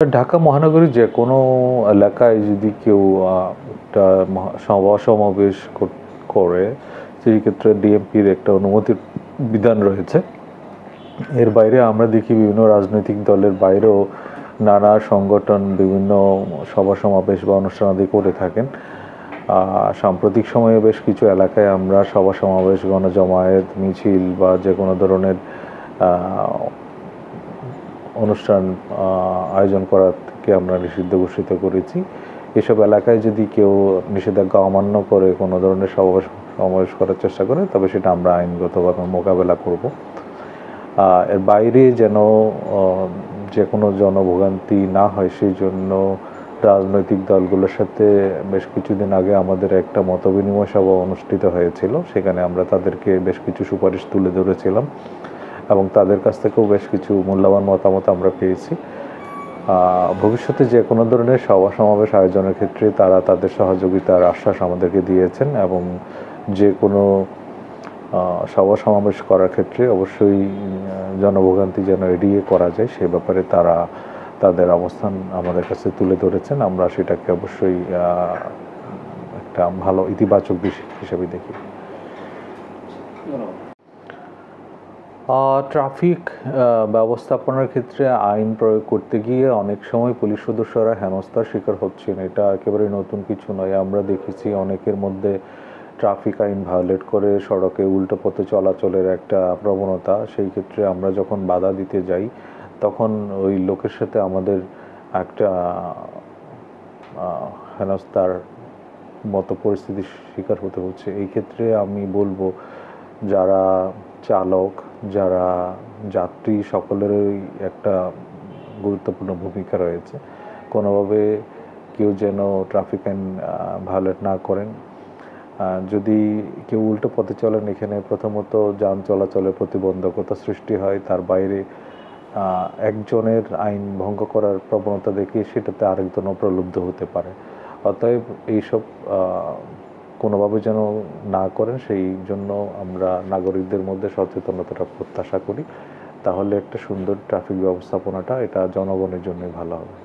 ঢাকা মহানগরীর যে কোনো এলাকায় যদি কেউ একটা সভা সমাবেশ করে, সেই ক্ষেত্রে ডিএমপির একটা অনুমতির বিধান রয়েছে। এর বাইরে আমরা দেখি বিভিন্ন রাজনৈতিক দলের বাইরেও নানা সংগঠন বিভিন্ন সভা সমাবেশ বা অনুষ্ঠানাদি করে থাকেন। সাম্প্রতিক সময়ে বেশ কিছু এলাকায় আমরা সভা সমাবেশ, গণজমায়েত, মিছিল বা যে কোনো ধরনের অনুষ্ঠান আয়োজন করা থেকে আমরা নিষিদ্ধ ঘোষিত করেছি। এসব এলাকায় যদি কেউ নিষেধাজ্ঞা অমান্য করে কোনো ধরনের সমাবেশ করার চেষ্টা করে, তবে সেটা আমরা আইনগতভাবে মোকাবেলা করব। এর বাইরে যেন যে কোনো জনভোগান্তি না হয়, সেই জন্য রাজনৈতিক দলগুলোর সাথে বেশ কিছুদিন আগে আমাদের একটা মতবিনিময় সভা অনুষ্ঠিত হয়েছিল। সেখানে আমরা তাদেরকে বেশ কিছু সুপারিশ তুলে ধরেছিলাম এবং তাদের কাছ থেকেও বেশ কিছু মূল্যবান মতামত আমরা পেয়েছি। ভবিষ্যতে যে কোনো ধরনের সভা সমাবেশ আয়োজনের ক্ষেত্রে তারা তাদের সহযোগিতার আশ্বাস আমাদেরকে দিয়েছেন এবং যে কোনো সভা সমাবেশ করার ক্ষেত্রে অবশ্যই জনভোগান্তি যেন এড়িয়ে করা যায় সে ব্যাপারে তারা তাদের অবস্থান আমাদের কাছে তুলে ধরেছেন। আমরা সেটাকে অবশ্যই একটা ভালো ইতিবাচক বিষয় হিসেবে দেখি। ট্রাফিক ব্যবস্থাপনার ক্ষেত্রে আইন প্রয়োগ করতে গিয়ে অনেক সময় পুলিশ সদস্যরা হেনস্থার শিকার হচ্ছেন। এটা একেবারে নতুন কিছু নয়। আমরা দেখেছি অনেকের মধ্যে ট্রাফিক আইন ভায়োলেট করে সড়কে উল্টো পথে চলাচলের একটা প্রবণতা। সেই ক্ষেত্রে আমরা যখন বাধা দিতে যাই, তখন ওই লোকের সাথে আমাদের একটা হেনস্থার মতো পরিস্থিতির শিকার হতে হচ্ছে। এই ক্ষেত্রে আমি বলবো, যারা চালক, যারা যাত্রী, সকলেরই একটা গুরুত্বপূর্ণ ভূমিকা রয়েছে। কোনোভাবে কেউ যেন ট্রাফিক আইন ভায়োলেট না করেন। যদি কেউ উল্টো পথে চলেন, এখানে প্রথমত যান চলাচলে প্রতিবন্ধকতা সৃষ্টি হয়। তার বাইরে একজনের আইন ভঙ্গ করার প্রবণতা দেখে সেটাতে আরেকজনও প্রলুব্ধ হতে পারে। অতএব এইসব কোনোভাবে যেন না করেন, সেই জন্য আমরা নাগরিকদের মধ্যে সচেতনতাটা প্রত্যাশা করি। তাহলে একটা সুন্দর ট্রাফিক ব্যবস্থাপনাটা এটা জনগণের জন্যই ভালো হবে।